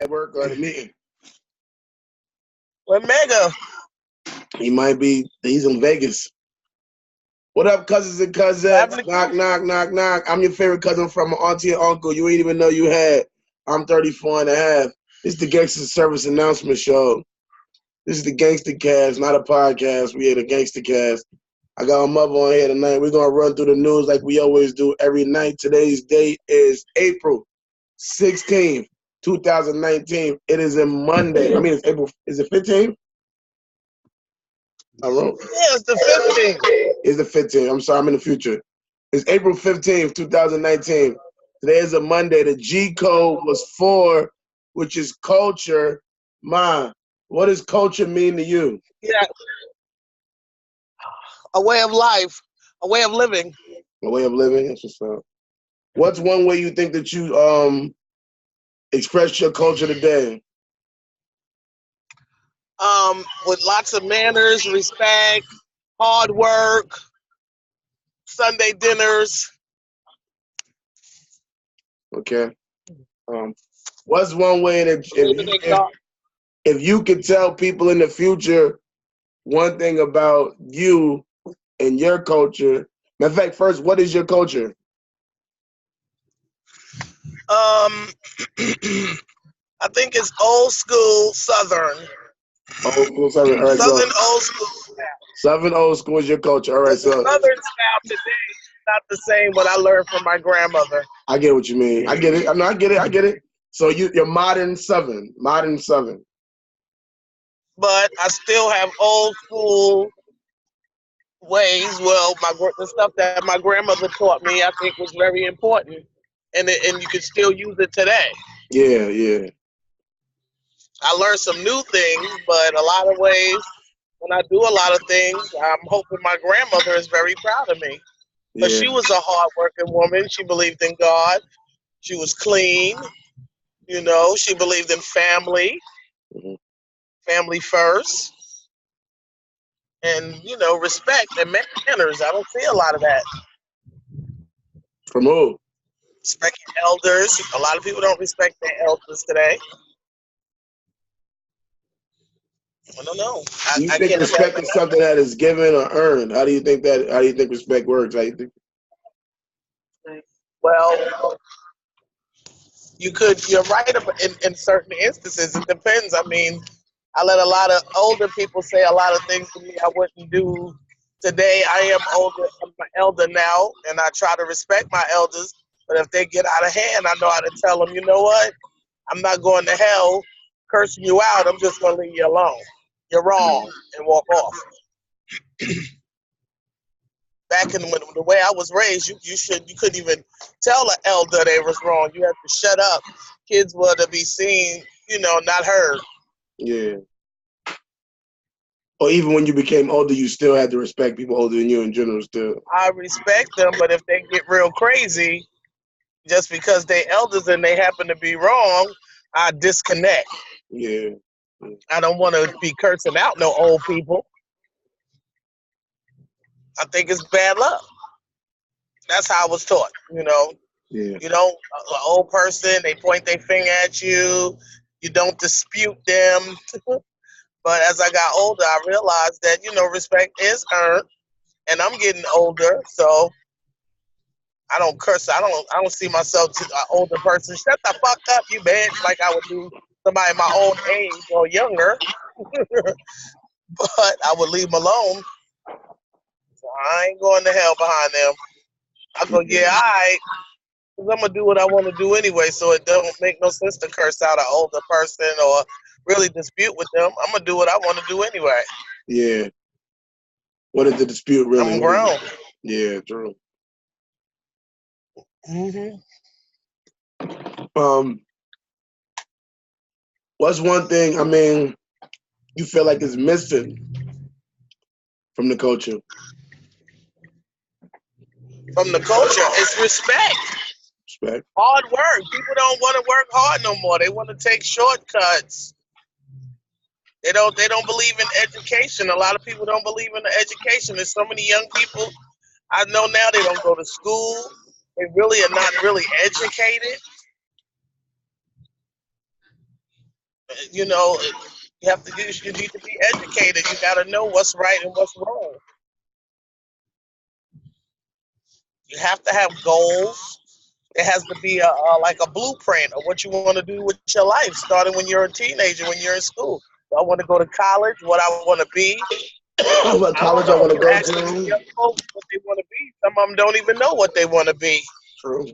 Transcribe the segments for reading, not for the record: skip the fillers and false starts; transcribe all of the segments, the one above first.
at work or at a meeting. Where Mega? He's in Vegas. What up, cousins and cousins? Knock, knock, knock, knock. I'm your favorite cousin from my auntie and uncle you ain't even know you had. I'm 34 and a half. This is the Gangster Service Announcement Show. This is the Gangster Cast, not a podcast. We had a Gangster Cast. I got my mother on here tonight. We're going to run through the news like we always do every night. Today's date is April 16th, 2019. It is a Monday. I mean, it's April. Is it 15th? I wrote. Yeah, it's the 15th. It's the 15th. I'm sorry, I'm in the future. It's April 15th, 2019. Today is a Monday. The G code was 4, which is culture. Ma, what does culture mean to you? Yeah. A way of life, a way of living. A way of living? That's what's up. What's one way you think that you express your culture today? With lots of manners, respect, hard work, Sunday dinners. Okay. What's one way that if you could tell people in the future one thing about you and your culture? Matter of fact, first, what is your culture? I think it's old school Southern. Old school Southern. All right, Southern old school style. Southern old school is your culture. All right, so Southern style today is not the same what I learned from my grandmother. I get what you mean. I get it. No, I get it. I get it. So you're modern Southern. Modern Southern. But I still have old school ways. Well, the stuff that my grandmother taught me, I think was very important, and you can still use it today. Yeah, yeah. I learned some new things, but a lot of ways, when I do a lot of things, I'm hoping my grandmother is very proud of me. But she was a hard-working woman. She believed in God. She was clean. You know, she believed in family. Mm-hmm. Family first. And, you know, respect and manners. I don't see a lot of that. From who? Respecting elders. A lot of people don't respect their elders today. I don't know. Do you think respect is something that is given or earned? How do you think respect works? How do you think? Well, you're right in certain instances. It depends. I mean, I let a lot of older people say a lot of things to me I wouldn't do today. I am older. I'm an elder now, and I try to respect my elders. But if they get out of hand, I know how to tell them, you know what? I'm not going to hell cursing you out. I'm just going to leave you alone. You're wrong, and walk off. Back in the way I was raised, you couldn't even tell an elder they was wrong. You had to shut up. Kids were to be seen, you know, not heard. Yeah. Or even when you became older, you still had to respect people older than you in general still. I respect them, but if they get real crazy, just because they elders and they happen to be wrong, I disconnect. Yeah. I don't want to be cursing out no old people. I think it's bad luck. That's how I was taught, you know. Yeah. You don't, an old person, they point their finger at you. You don't dispute them. But as I got older, I realized that, you know, respect is earned. And I'm getting older, so I don't curse. I don't see myself to an older person. Shut the fuck up, you bitch, like I would do somebody my own age or younger. But I would leave them alone. So I ain't going to hell behind them. I go, yeah, all right. Because I'm going to do what I want to do anyway, so it don't make no sense to curse out an older person or really dispute with them. I'm going to do what I want to do anyway. Yeah. What is the dispute really? I'm grown. Yeah, true. Mm-hmm. What's one thing, I mean, you feel like is missing from the culture? From the culture, it's respect. Respect. Hard work. People don't want to work hard no more. They want to take shortcuts. They don't believe in education. A lot of people don't believe in the education. There's so many young people I know now, they don't go to school. They really are not really educated. You know, you need to be educated. You got to know what's right and what's wrong. You have to have goals. It has to be like a blueprint of what you want to do with your life, starting when you're a teenager, when you're in school. Do I want to go to college? What I want to be? What I don't college I know. want to You go ask these to? young folks what they want to be. Some of them don't even know what they want to be. True.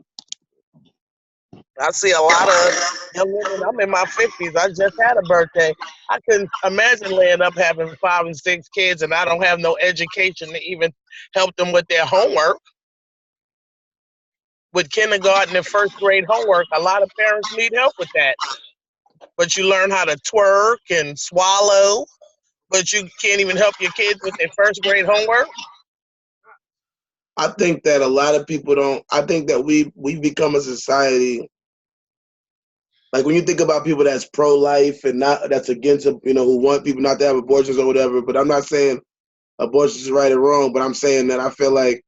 I see a lot of young women. I'm in my 50s. I just had a birthday. I couldn't imagine laying up having 5 and 6 kids, and I don't have no education to even help them with their homework. With kindergarten and first grade homework, a lot of parents need help with that. But you learn how to twerk and swallow, but you can't even help your kids with their first grade homework. I think that a lot of people don't. I think that we become a society. Like when you think about people that's pro-life and not that's against, who want people not to have abortions or whatever. But I'm not saying abortion is right or wrong. But I'm saying that I feel like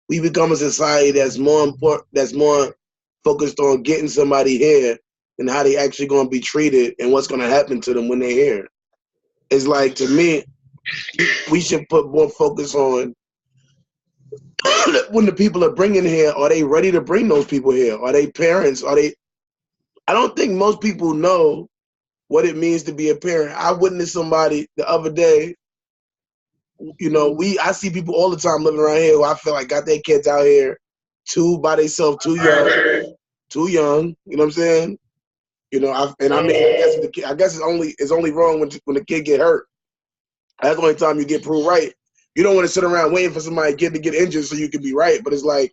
we become a society that's more important, that's more focused on getting somebody here and how they actually going to be treated and what's going to happen to them when they're here. It's like, to me, we should put more focus on when the people are bringing here, are they ready to bring those people here? Are they parents? I don't think most people know what it means to be a parent. I witnessed somebody the other day, I see people all the time living around here who I feel like got their kids out here by themselves, too young, you know what I'm saying? I guess it's only wrong when the kid get hurt. That's the only time you get proved right. You don't want to sit around waiting for somebody to get injured so you can be right. But it's like,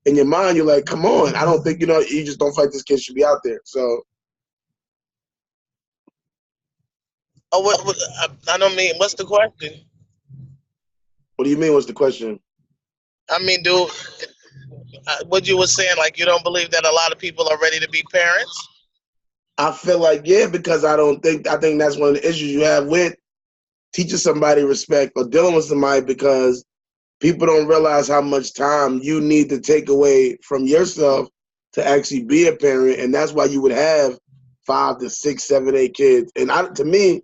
in your mind, you're like, come on. I don't think, you just don't feel like this kid should be out there. So. Oh, I don't mean, what's the question? What do you mean, what's the question? I mean, dude, what you were saying, like you don't believe that a lot of people are ready to be parents? I feel like, yeah, because I think that's one of the issues you have with teaching somebody respect or dealing with somebody, because people don't realize how much time you need to take away from yourself to actually be a parent. And that's why you would have 5 to 6, 7, 8 kids. And to me,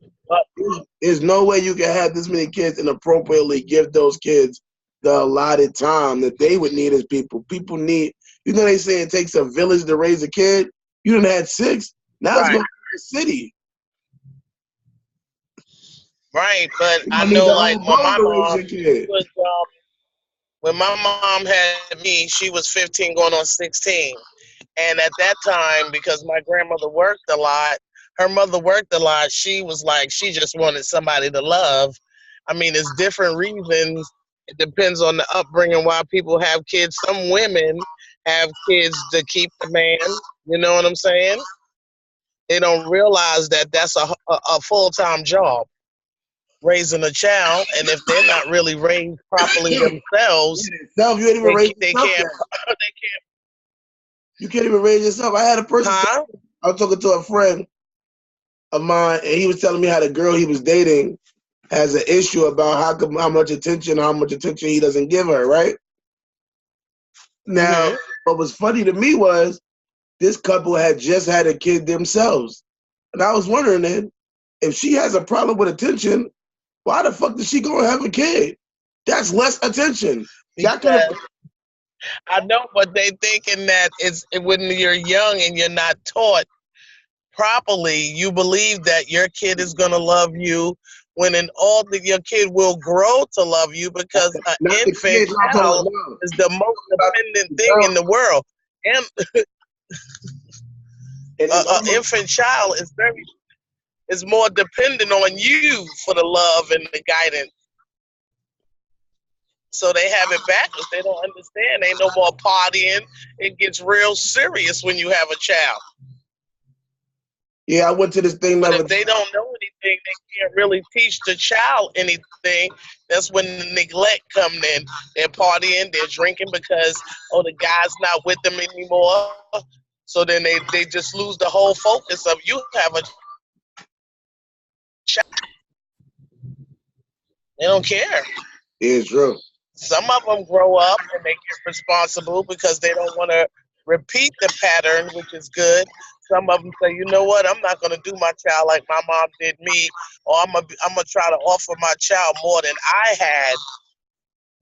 there's no way you can have this many kids and appropriately give those kids the allotted time that they would need as people. People need, they say it takes a village to raise a kid. You done had 6. Now it's going to be a city. Right, but I need know, the like whole world to raise your kid. When my mom had me, she was 15 going on 16. And at that time, because my grandmother worked a lot, her mother worked a lot, she was like, she just wanted somebody to love. I mean, it's different reasons. It depends on the upbringing why people have kids. Some women have kids to keep the man. You know what I'm saying? They don't realize that that's a full-time job, raising a child. And if they're not really raised properly themselves, you ain't even raised they can't. You can't even raise yourself. I had a person. I was talking to a friend of mine, and he was telling me how the girl he was dating has an issue about how much attention he doesn't give her. Right now, what was funny to me was this couple had just had a kid themselves, and I was wondering then, if she has a problem with attention, why the fuck does she go and have a kid? That's less attention. I know, but they thinking that it's when you're young and you're not taught properly, you believe that your kid is gonna love you, when in all that your kid will grow to love you, because an infant child is the most dependent thing in the world. And an infant child is more dependent on you for the love and the guidance. So they have it backwards. They don't understand. Ain't no more partying. It gets real serious when you have a child. Yeah, I went to this thing. But if they don't know anything, they can't really teach the child anything. That's when the neglect comes in. They're partying, they're drinking because, the guy's not with them anymore. So then they just lose the whole focus of you have a child. They don't care. Yeah, it's true. Some of them grow up and they get responsible because they don't want to repeat the pattern, which is good. Some of them say, you know what, I'm not going to do my child like my mom did me, or I'm gonna try to offer my child more than I had.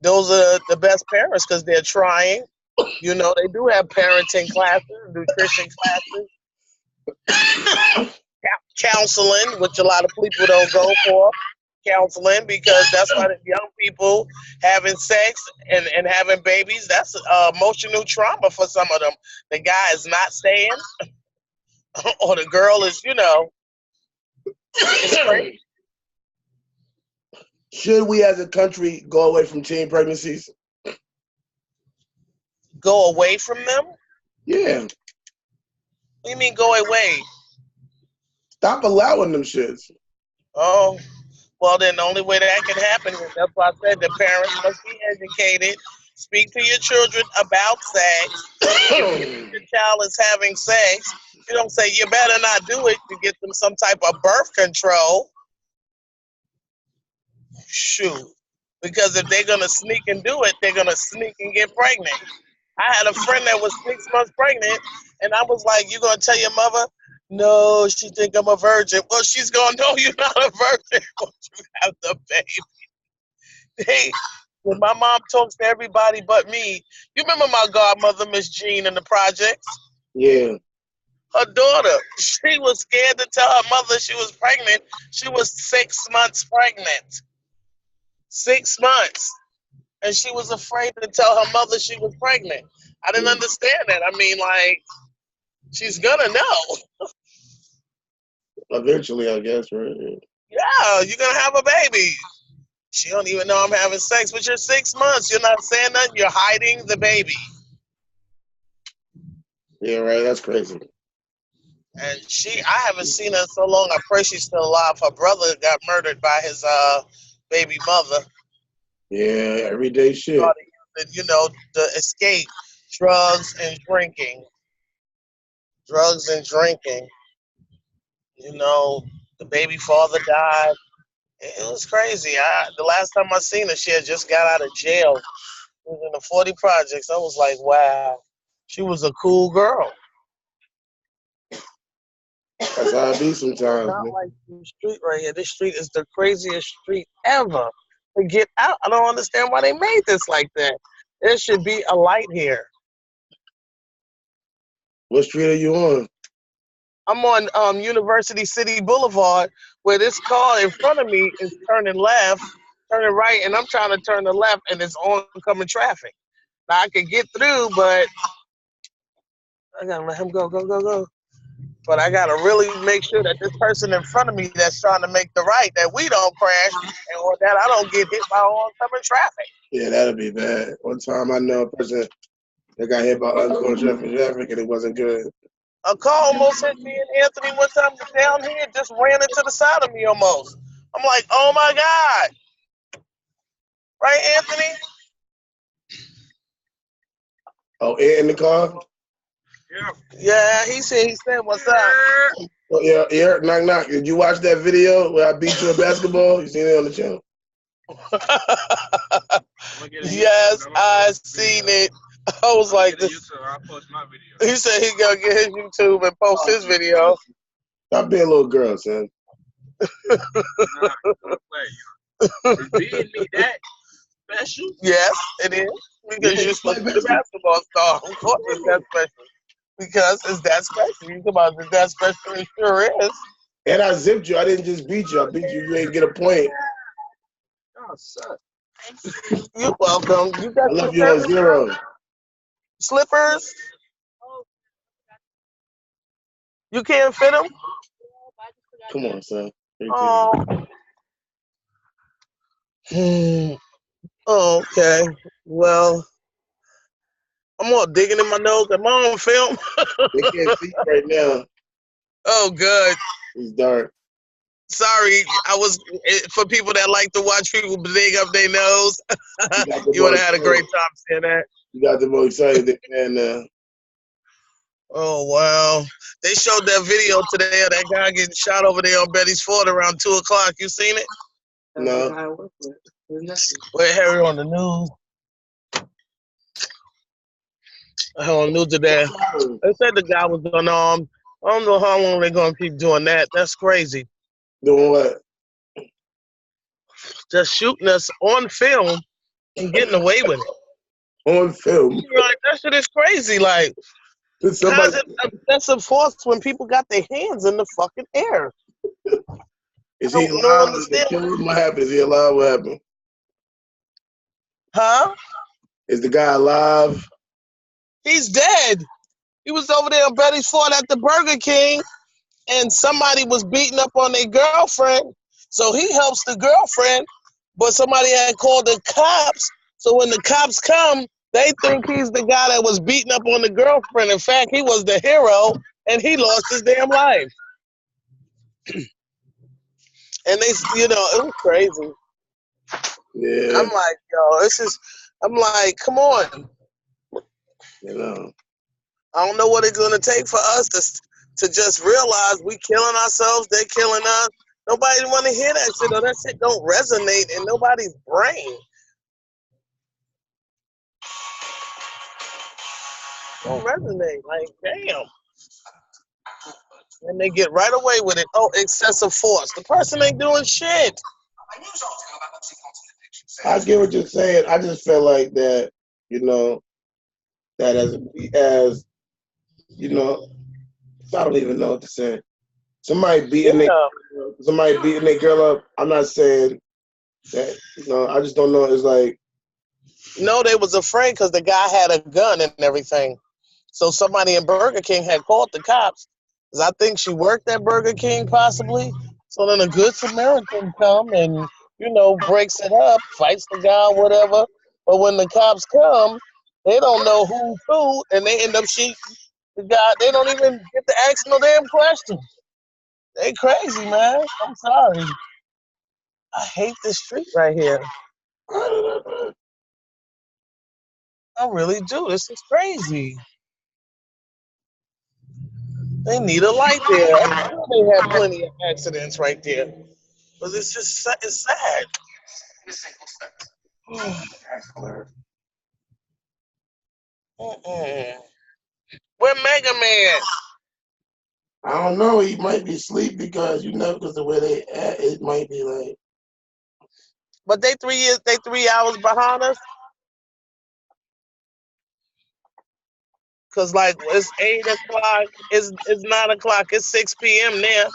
Those are the best parents because they're trying. You know, they do have parenting classes, nutrition classes, counseling, which a lot of people don't go for. Counseling because that's why the young people having sex and having babies, that's emotional trauma for some of them. The guy is not staying or the girl is, you know, it's crazy. Should we as a country go away from teen pregnancies? Go away from them? Yeah. What do you mean go away? Stop allowing them shits. Oh, well, then the only way that can happen is that's why I said the parents must be educated. Speak to your children about sex. If your child is having sex, you don't say you better not do it. You get them some type of birth control. Shoot. Because if they're going to sneak and do it, they're going to sneak and get pregnant. I had a friend that was 6 months pregnant, and I was like, you going to tell your mother? No, she think I'm a virgin. Well, she's going to know you're not a virgin once you have the baby. Hey, when my mom talks to everybody but me, you remember my godmother, Miss Jean, in the projects? Yeah. Her daughter, she was scared to tell her mother she was pregnant. She was 6 months pregnant. 6 months. And she was afraid to tell her mother she was pregnant. I didn't understand that. I mean, like, she's gonna know. Eventually, I guess, right? Yeah, you're gonna have a baby. She don't even know I'm having sex, but you're 6 months. You're not saying nothing. You're hiding the baby. Yeah, right. That's crazy. And I haven't seen her in so long. I pray she's still alive. Her brother got murdered by his baby mother. Yeah, everyday shit. You know, the escape, drugs and drinking. Drugs and drinking. You know, the baby father died. It was crazy. The last time I seen her, she had just got out of jail. She was in the 40 projects. I was like, wow. She was a cool girl. That's how I be sometimes. Not like this street right here. This street is the craziest street ever. To get out, I don't understand why they made this like that. There should be a light here. What street are you on? I'm on University City Boulevard, where this car in front of me is turning left, turning right, and I'm trying to turn to left, and it's oncoming traffic. Now I could get through, but I gotta let him go. But I gotta really make sure that this person in front of me that's trying to make the right, that we don't crash, or that I don't get hit by oncoming traffic. Yeah, that'd be bad. One time I know a person that got hit by oncoming traffic, and it wasn't good. A car almost hit me and Anthony one time down here, just ran into the side of me almost. I'm like, oh my God. Right, Anthony? Oh, in the car? Yeah, he said, what's up? Oh, yeah, knock, knock. Did you watch that video where I beat you in basketball? You seen it on the channel? Yes, I seen it. I was like, he said he gonna get his YouTube and post his video. Stop being a little girl, son. Is being me that special? Yes, it is. Because you're supposed to be the basketball star. Of course it's that special. Because it's that special. You come out, it's that special, it sure is. And I zipped you. I didn't just beat you. I beat you. You ain't get a point. Oh, suck. You're welcome. You got I love you on 0. Slippers? You can't fit them? Come on, son. Oh. Oh, okay. Well, I'm all digging in my nose. Am I on film? They can't see you right now. Oh, good. It's dark. Sorry, I was for people that like to watch people dig up their nose. You would have had a great time seeing that. You got the most excited man now. Oh wow! They showed that video today of that guy getting shot over there on Betty's Ford around 2 o'clock. You seen it? No. We're Harry on the news. on New today. They said the guy was unarmed. I don't know how long they're gonna keep doing that. That's crazy. Doing what? Just shooting us on film and getting away with it. On film. Like that shit is crazy. Like, how's it excessive force when people got their hands in the fucking air? Is he alive? What happened? Is he alive? What happened? Huh? Is the guy alive? He's dead. He was over there on Betty's Ford at the Burger King, and somebody was beating up on their girlfriend. So he helps the girlfriend, but somebody had called the cops. So when the cops come, they think he's the guy that was beating up on the girlfriend. In fact, he was the hero, and he lost his damn life. And they, it was crazy. Yeah. I'm like, yo, I'm like, come on. I don't know what it's gonna take for us to just realize we killing ourselves, they're killing us. Nobody want to hear that shit, or that shit don't resonate in nobody's brain. Don't resonate. Like, damn. And they get right away with it. Oh, excessive force. The person ain't doing shit. I get what you're saying. I just feel like that, that as I don't even know what to say. Somebody beating their girl up. I'm not saying that, I just don't know. It's like, no, they was afraid because the guy had a gun and everything. So somebody in Burger King had called the cops. Because I think she worked at Burger King possibly. So then a good Samaritan come and, breaks it up, fights the guy or whatever. But when the cops come, they don't know who's who, and they end up shooting the guy. They don't even get to ask no damn questions. They crazy, man. I'm sorry. I hate this street right here. I really do. This is crazy. They need a light there. I'm sure they have plenty of accidents right there. But it's just it's sad. Where Mega Man? I don't know. He might be asleep because because the way they act, it might be like. But they 3 hours behind us. Cause like it's 8 o'clock, it's 9 o'clock, it's 6 p.m. now.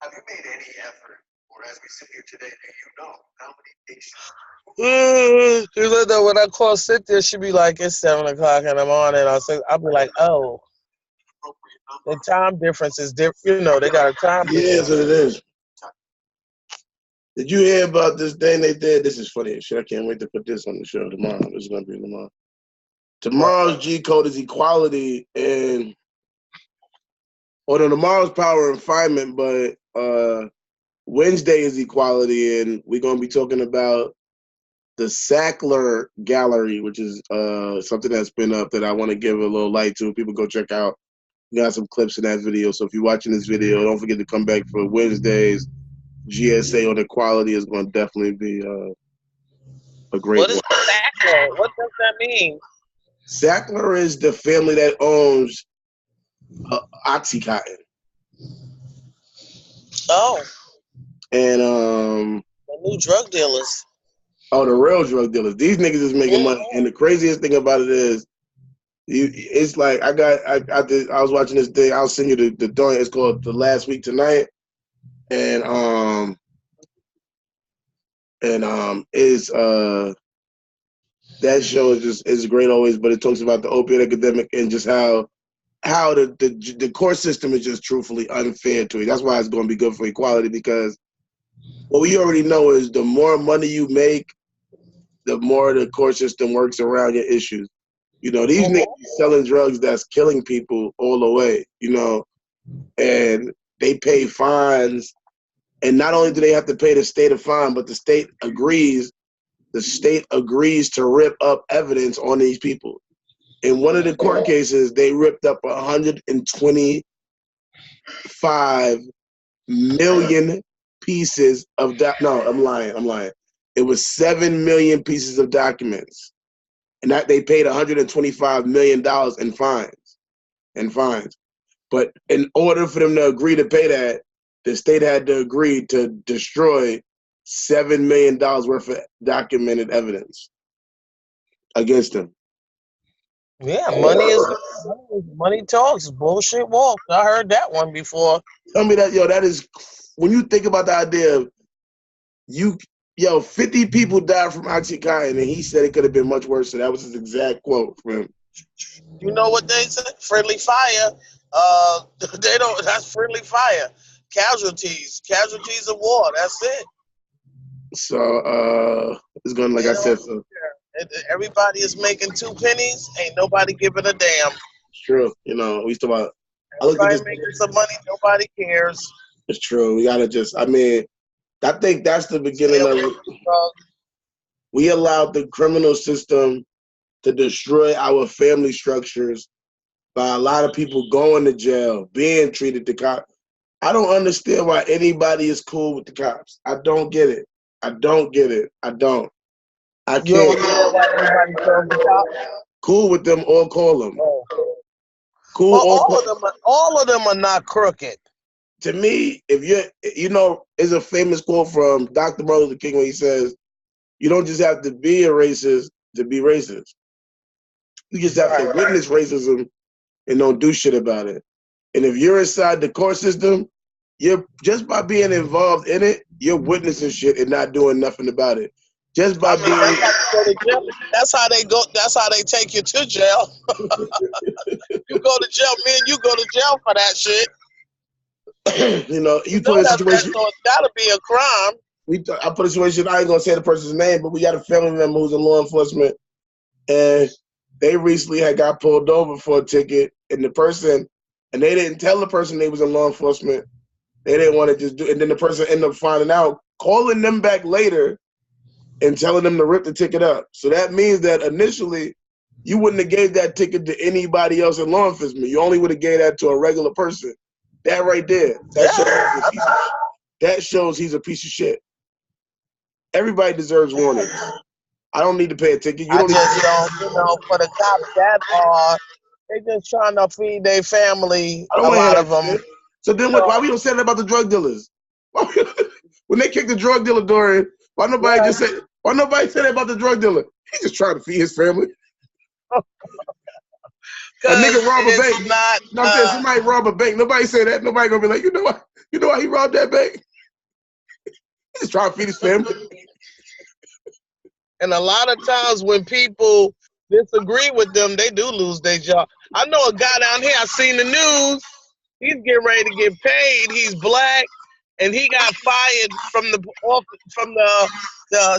Have you made any effort, or as we sit here today, do you know how many patients? When I call Cynthia, she be like, it's 7 o'clock in the morning. I'll be like, oh, the time difference is different. They got a time difference. Yeah, that's what it is. Did you hear about this thing they did? This is funny as shit. I can't wait to put this on the show tomorrow. This is gonna be tomorrow. Tomorrow's G code is equality, and tomorrow's power and refinement, but Wednesday is equality, and we're gonna be talking about the Sackler Gallery, which is something that's been up that I want to give a little light to. People go check out. We got some clips in that video. So if you're watching this video, don't forget to come back for Wednesday's GSA on equality. Is going to definitely be a great one. What is Sackler? What does that mean? Sackler is the family that owns Oxycontin. Oh. And the new drug dealers. Oh, the real drug dealers. These niggas is making money. And the craziest thing about it is, it's like I was watching this thing. I'll send you the joint. It's called The Last Week Tonight, and is that show is great always. But it talks about the opiate epidemic and just how the court system is just truthfully unfair to it. That's why it's going to be good for equality, because what we already know is the more money you make, the more the court system works around your issues. These niggas selling drugs that's killing people all the way, and they pay fines. And not only do they have to pay the state a fine, but the state agrees to rip up evidence on these people. In one of the court cases, they ripped up 125 million pieces of no, I'm lying. It was 7 million pieces of documents. and that they paid $125 million in fines. But in order for them to agree to pay that, the state had to agree to destroy $7 million worth of documented evidence against them. Yeah, money talks, bullshit walks. I heard that one before. Tell me that, that is, when you think about the idea of 50 people died from Oxycontin, and he said it could have been much worse. So that was his exact quote from him. You know what they said? Friendly fire. They don't. That's friendly fire. Casualties of war. That's it. So it's going like I said. So everybody is making 2 pennies. Ain't nobody giving a damn. It's true. We used to about. Everybody making some money. Nobody cares. It's true. We gotta just. I think that's the beginning of it. We allowed the criminal system to destroy our family structures by a lot of people going to jail, being treated to cops. I don't understand why anybody is cool with the cops. I don't get it. I don't. I can't. You don't know why anybody calls the cops? Cool with them or call them. Oh. Cool. Well, all of them are not crooked. To me, if there's a famous quote from Dr. Martin Luther King where he says, "You don't just have to be a racist to be racist. You just have to witness racism and don't do shit about it. And if you're inside the court system, you're just by being involved in it, you're witnessing shit and not doing nothing about it. Just by being. That's how they go. That's how they take you to jail. You go to jail, man. You go to jail for that shit. You put a situation. It's gotta be a crime. I put a situation. I ain't gonna say the person's name, but we got a family member who's in law enforcement, and they recently had got pulled over for a ticket, and they didn't tell the person they was in law enforcement. They didn't want to just do, and then the person ended up finding out, calling them back later, and telling them to rip the ticket up. So that means that initially, you wouldn't have gave that ticket to anybody else in law enforcement. You only would have gave that to a regular person. That right there, that shows he's a piece of shit. Everybody deserves warnings. I don't need to pay a ticket. For the cops they just trying to feed their family. A lot of them. Shit. So then, why we don't say that about the drug dealers? When they kicked the drug dealer door in, why nobody say that about the drug dealer? He's just trying to feed his family. A nigga rob a bank. Somebody rob a bank. Nobody say that. Nobody gonna be like, you know why he robbed that bank? He's just trying to feed his family. And a lot of times when people disagree with them, they do lose their job. I know a guy down here. I seen the news. He's getting ready to get paid. He's black, and he got fired from the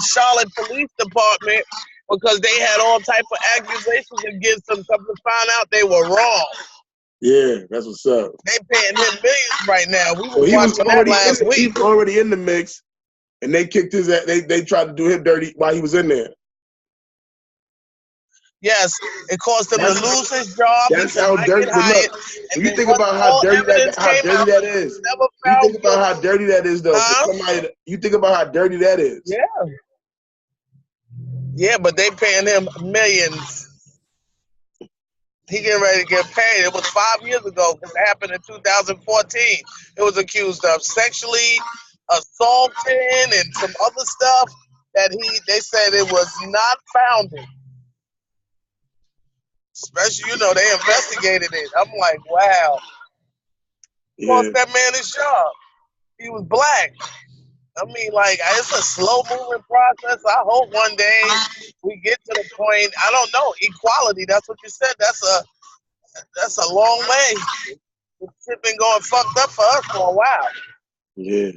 Charlotte Police Department because they had all type of accusations against him. Come to find out they were wrong. Yeah, that's what's up. They paying him millions right now. We were watching that last week. He was already in the mix, and they kicked his ass. They tried to do him dirty while he was in there. Yes, it caused him to lose his job. That's how dirty. When you think about how dirty that is. You think about how dirty that is, though. You think about how dirty that is. Yeah. Yeah, but they paying him millions. He getting ready to get paid. It was 5 years ago. It happened in 2014. It was accused of sexually assaulting and some other stuff that they said it was not founded. Especially, they investigated it. I'm like, wow. Cost that man his job. He was black. I mean, it's a slow-moving process. I hope one day we get to the point, I don't know, equality, that's what you said. That's a long way. It's been going fucked up for us for a while. Yeah.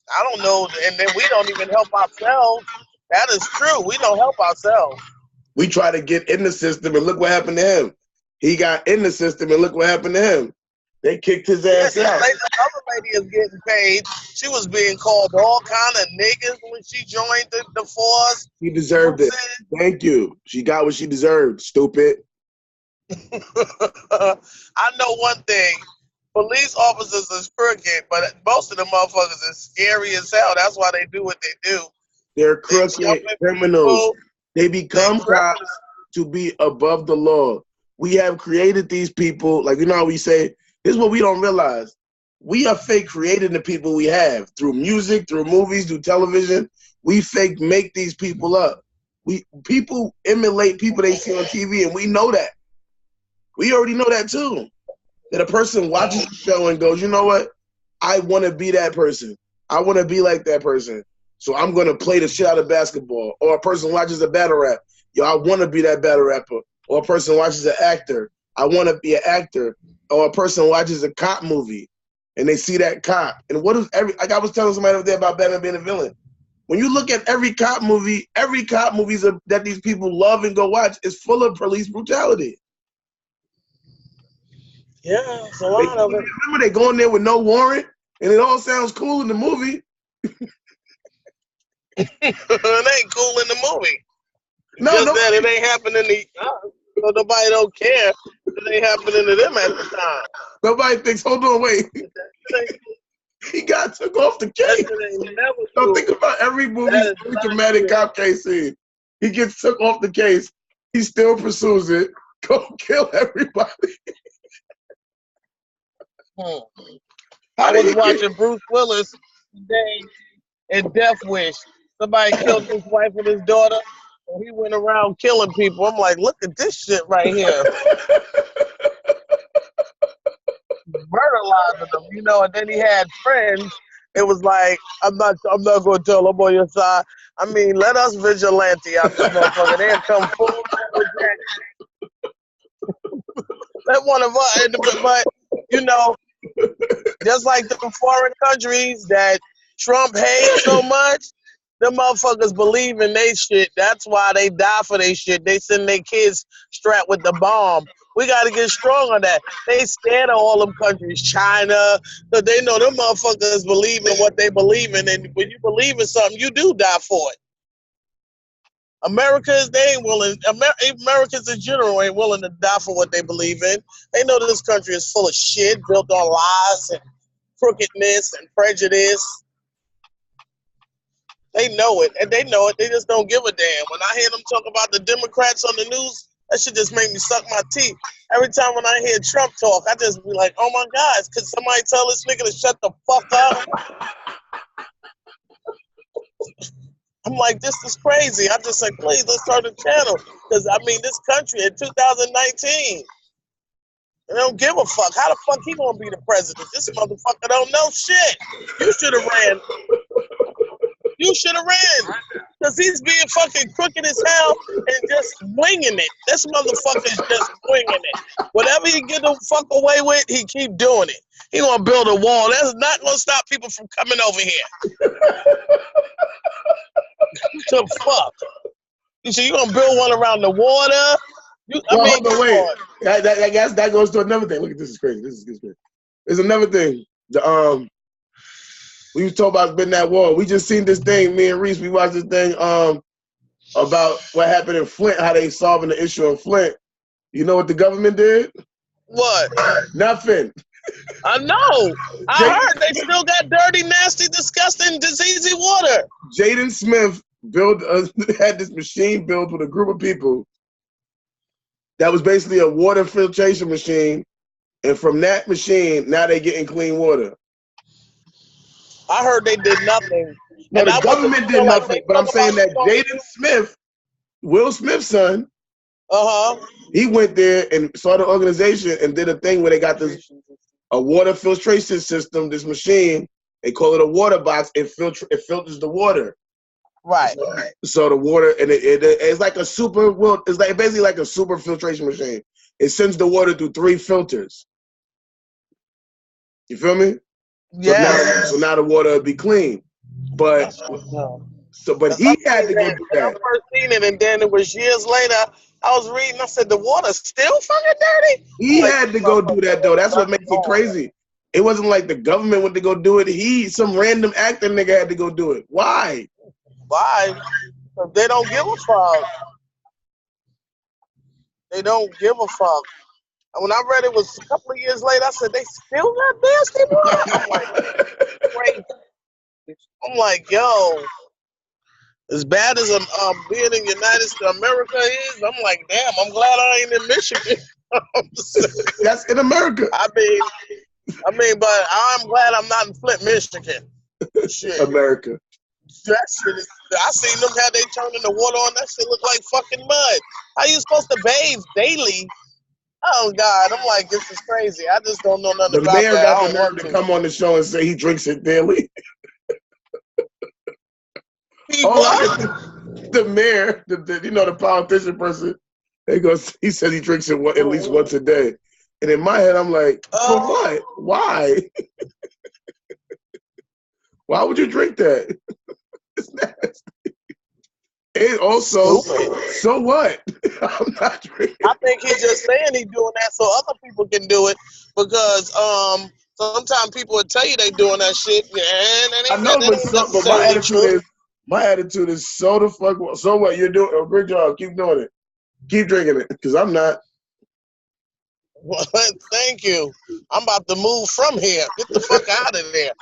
I don't know, and then we don't even help ourselves. That is true. We don't help ourselves. We try to get in the system, and look what happened to him. He got in the system, and look what happened to him. They kicked his ass out. The other lady is getting paid. She was being called all kind of niggas when she joined the force. She deserved it. Thank you. She got what she deserved, stupid. I know one thing. Police officers is crooked, but most of the motherfuckers is scary as hell. That's why they do what they do. They're crooked criminals. They become cops to be above the law. We have created these people, like, you know how we say, this is what we don't realize. We are fake creating the people we have through music, through movies, through television. We fake make these people up. People emulate people they see on TV, and we know that. We already know that too. That a person watches the show and goes, you know what? I want to be that person. I want to be like that person. So I'm going to play the shit out of basketball. Or a person watches a battle rap. Yo, I want to be that battle rapper. Or a person watches an actor. I want to be an actor. Or a person watches a cop movie and they see that cop. And what is like I was telling somebody over there about Batman being a villain. When you look at every cop movies that these people love and go watch is full of police brutality. Yeah, it's a lot of it. Remember they go in there with no warrant and it all sounds cool in the movie. It ain't cool in the movie. No, just that it ain't happening so nobody don't care. It ain't happening to them at the time. Nobody thinks, hold on, wait. He got took off the case. Don't think about every movie, every dramatic cop case scene. He gets took off the case. He still pursues it. Go kill everybody. I was watching Bruce Willis today in Death Wish. Somebody killed his wife and his daughter, and he went around killing people. I'm like, look at this shit right here. Murderizing them, you know, and then he had friends. It was like, I'm not gonna tell I'm on your side. I mean, let us vigilante out this motherfucker. They'll come full with that. Let one of us, but you know, just like the foreign countries that Trump hates so much, the motherfuckers believe in they shit. That's why they die for they shit. They send their kids strapped with the bomb. We got to get strong on that. They scared of all them countries, China, because they know them motherfuckers believe in what they believe in. And when you believe in something, you do die for it. Americans, they ain't willing. Americans in general ain't willing to die for what they believe in. They know that this country is full of shit, built on lies and crookedness and prejudice. They know it, and they know it. They just don't give a damn. When I hear them talk about the Democrats on the news, that shit just make me suck my teeth. Every time when I hear Trump talk, I just be like, oh my God, could somebody tell this nigga to shut the fuck up? I'm like, this is crazy. I'm just like, please, let's start a channel. Because, I mean, this country in 2019, they don't give a fuck. How the fuck he gonna be the president? This motherfucker don't know shit. You should have ran. You should have ran. Because he's being fucking crooked as hell and just winging it. This motherfucker's just winging it. Whatever he get the fuck away with, he keep doing it. He gonna build a wall. That's not gonna stop people from coming over here. The fuck? You see, you gonna build one around the water? That goes to another thing. Look at this is crazy. This is crazy. There's another thing. We was talking about building that wall. We just seen this thing. Me and Reese, we watched this thing about what happened in Flint, how they solving the issue in Flint. You know what the government did? What? Nothing. I know. I heard they still got dirty, nasty, disgusting, diseasy water. Jaden Smith had this machine built with a group of people that was basically a water filtration machine. And from that machine, now they're getting clean water. I heard they did nothing. No, the government did nothing, but I'm saying that Jaden Smith, Will Smith's son, he went there and saw the organization and did a thing where they got a water filtration system, this machine, they call it a water box, it filters the water. Right. So the water, and it's like it's like basically like a super filtration machine. It sends the water through 3 filters. You feel me? Yeah. So now the water will be clean. But he had to go do that. I first seen it, and then it was years later. I was reading. I said, "The water's still fucking dirty." He had to go do that though. That's what makes it crazy. It wasn't like the government went to go do it. Some random actor nigga had to go do it. Why? Why? Because they don't give a fuck. They don't give a fuck. And when I read it was a couple of years later, I said, they still got nasty water? I'm like, crazy. I'm like, yo. As bad as being in United States of America is, I'm like, damn, I'm glad I ain't in Michigan. That's in America. I mean, but I'm glad I'm not in Flint, Michigan. Shit. America. That shit is, I seen them how they turning the water on. That shit look like fucking mud. How you supposed to bathe daily? Oh God, I'm like, this is crazy. I just don't know nothing The about mayor that. got I the don't nerve want to to. come on the show and say he drinks it daily. What? The mayor, the politician person, he says he drinks it at least once a day. And in my head, I'm like, for what? Why? Why would you drink that? It's nasty. And also, so what? I'm not drinking. I think he's just saying he's doing that so other people can do it because sometimes people will tell you they doing that shit and I know, but my attitude is so the fuck. So what? You're doing a great job. Keep doing it. Keep drinking it because I'm not. Well, thank you. I'm about to move from here. Get the fuck out of there.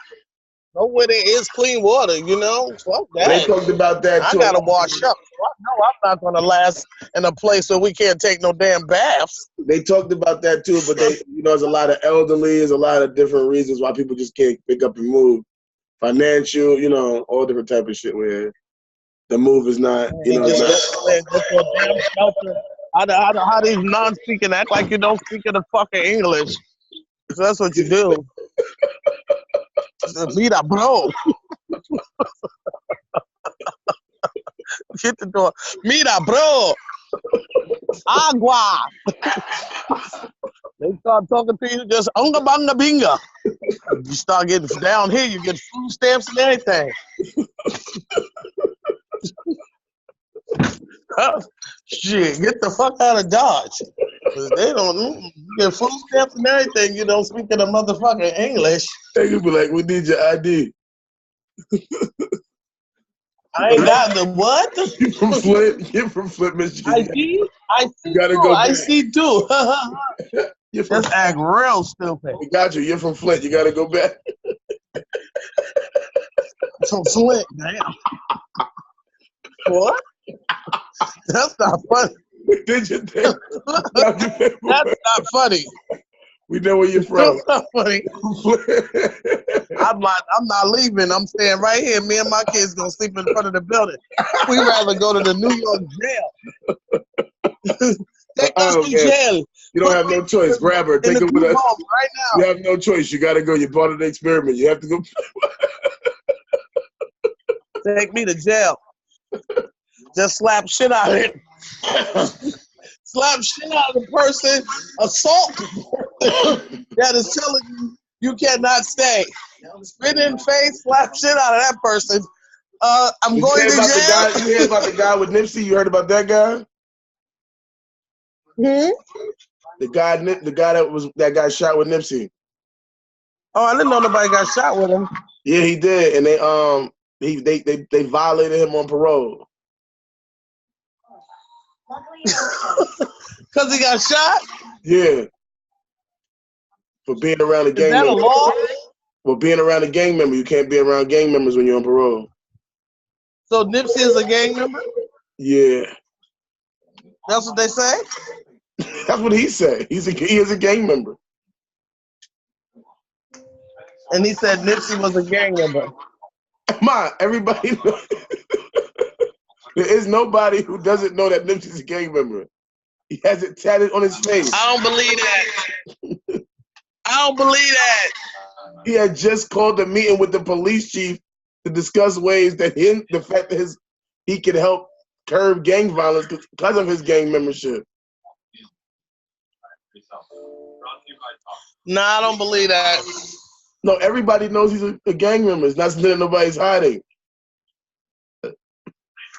Nowhere there is clean water, you know? Fuck that. They talked about that too. I gotta wash up. No, I'm not gonna last in a place where we can't take no damn baths. They talked about that too, but there's a lot of elderly, there's a lot of different reasons why people just can't pick up and move. Financial, all different type of shit where the move is not, How these non-speaking act like you don't speak the fucking English. So that's what you do. Mira, bro. Hit the door. Mira, bro. Agua. They start talking to you just unga banga binga. You start getting down here, you get food stamps and everything. Shit, get the fuck out of Dodge. They don't you get food stamps and everything. You don't speak in the motherfucking English. They could be like, we need your ID. I ain't got the what? You from Flint? You're from Flint, Michigan. I see too. Just act real stupid. We got you. You're from Flint. You gotta go back. From Flint, damn. What? That's not funny. Did you think? That's not funny. We know where you're from. That's not funny. I'm not leaving. I'm staying right here. Me and my kids gonna sleep in front of the building. We'd rather go to the New York jail. Take us to jail. You don't have no choice. Grab her. Take her with us. Right now. You have no choice. You gotta go. You're part of the experiment. You have to go. Take me to jail. Just slap shit out of him. Slap shit out of the person, assault that is telling you cannot stay. Spit in face, slap shit out of that person. I'm going to jail. You heard about the guy with Nipsey? You heard about that guy? The guy that got shot with Nipsey. Oh, I didn't know nobody got shot with him. Yeah, he did, and they violated him on parole. Because he got shot? Yeah. For being around a gang member. Is that a law? For being around a gang member. You can't be around gang members when you're on parole. So Nipsey is a gang member? Yeah. That's what they say? That's what he said. He is a gang member. And he said Nipsey was a gang member. Come on, everybody knows. There is nobody who doesn't know that Nipsey's a gang member. He has it tatted on his face. I don't believe that. I don't believe that. He had just called a meeting with the police chief to discuss ways that the fact that he could help curb gang violence because of his gang membership. Nah, I don't believe that. No, everybody knows he's a gang member. It's not something that nobody's hiding.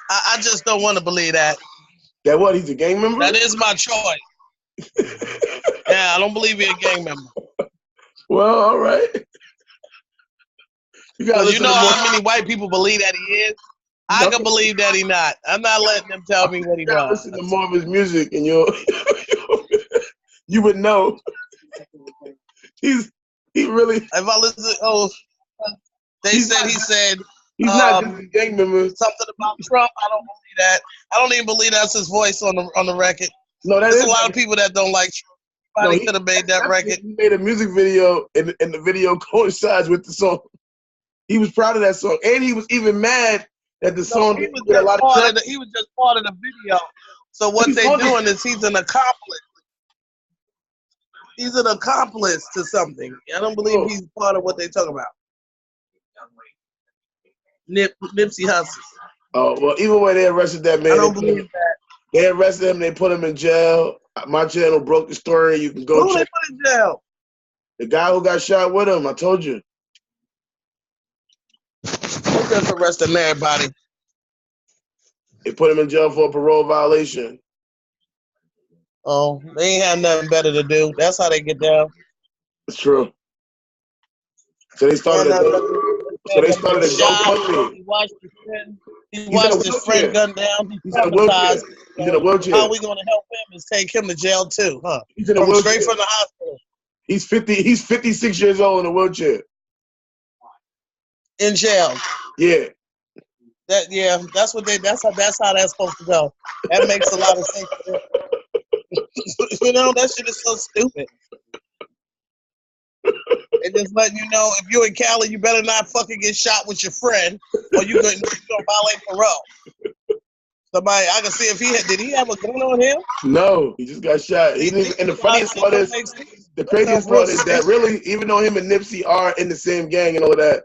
I just don't want to believe that. That what? He's a gang member? That is my choice. Yeah, I don't believe he's a gang member. Well, all right. Because you know how many white people believe that he is? I can believe that he's not. I'm not letting them tell me what he does. Listen to more of his music and you would know. He really. If I listen, he said He's not just a gang member. Something about Trump. I don't believe that. I don't even believe that's his voice on the record. No, There's a lot of people that don't like Trump. Somebody could have made that record. He made a music video, and the video coincides with the song. He was proud of that song, and he was even mad that the song he was just part of the video. So what they're doing is he's an accomplice. He's an accomplice to something. I don't believe he's part of what they talk about. Nipsey Hussle. Oh, well, even when they arrested that man, I don't believe that. They arrested him. They put him in jail. My channel broke the story. You can go Who check. They put in jail? The guy who got shot with him. I told you. They just arresting everybody. They put him in jail for a parole violation. Oh, they ain't had nothing better to do. That's how they get down. It's true. So they started. So they started a GoFundMe. He watched his friend gunned down. He's in a wheelchair. He's in a wheelchair. How are we going to help him is take him to jail too, huh? He's in a wheelchair. Straight from the hospital. He's 50. He's 56 years old in a wheelchair. In jail. Yeah. That's what they. That's how that's supposed to go. That makes a lot of sense. You know, that shit is so stupid. They just letting you know if you're in Cali, you better not fucking get shot with your friend, or you're gonna violate parole. Somebody, I can see if did he have a gun on him? No, he just got shot. And the funniest part is, the craziest part is that really, even though him and Nipsey are in the same gang and all of that,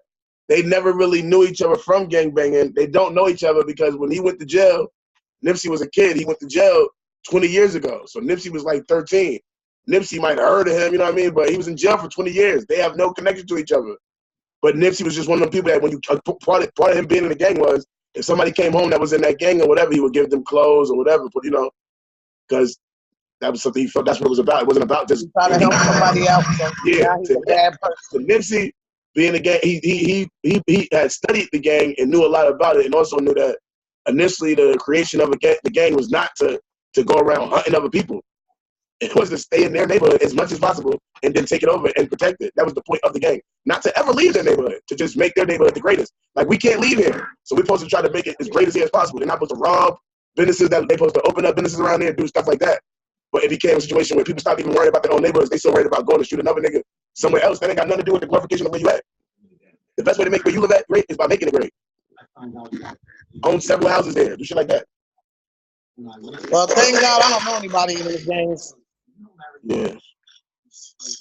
they never really knew each other from gangbanging. They don't know each other because when he went to jail, Nipsey was a kid. He went to jail 20 years ago. So Nipsey was like 13. Nipsey might have heard of him, you know what I mean? But he was in jail for 20 years. They have no connection to each other. But Nipsey was just one of the people that when you part of him being in the gang was, if somebody came home that was in that gang or whatever, he would give them clothes or whatever, but you know, because that was something he felt that's what it was about. It wasn't about just trying to help somebody out. So yeah, he's a bad person. So Nipsey being a gang, he had studied the gang and knew a lot about it, and also knew that initially the creation of the gang was not to go around hunting other people. It was to stay in their neighborhood as much as possible and then take it over and protect it. That was the point of the gang. Not to ever leave their neighborhood, to just make their neighborhood the greatest. Like, we can't leave here. So we're supposed to try to make it as great as here as possible. They're not supposed to rob businesses. They're supposed to open up businesses around there and do stuff like that. But it became a situation where people stopped even worrying about their own neighborhoods. They so worried about going to shoot another nigga somewhere else. That ain't got nothing to do with the glorification of where you at. The best way to make where you live at great is by making it great. Own several houses there. Do shit like that. Well, thank God I don't know anybody in the gangs. Yeah.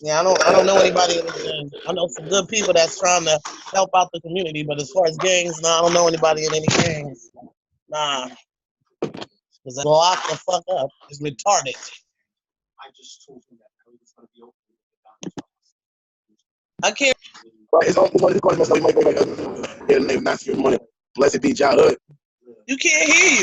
Yeah, I don't know anybody in the gangs. I know some good people that's trying to help out the community, but as far as gangs, I don't know anybody in any gangs. Nah. Because they lock the fuck up. It's retarded. I can't. His money must know he might go back up. Yeah, name not your money. Blessed be childhood. You can't hear you.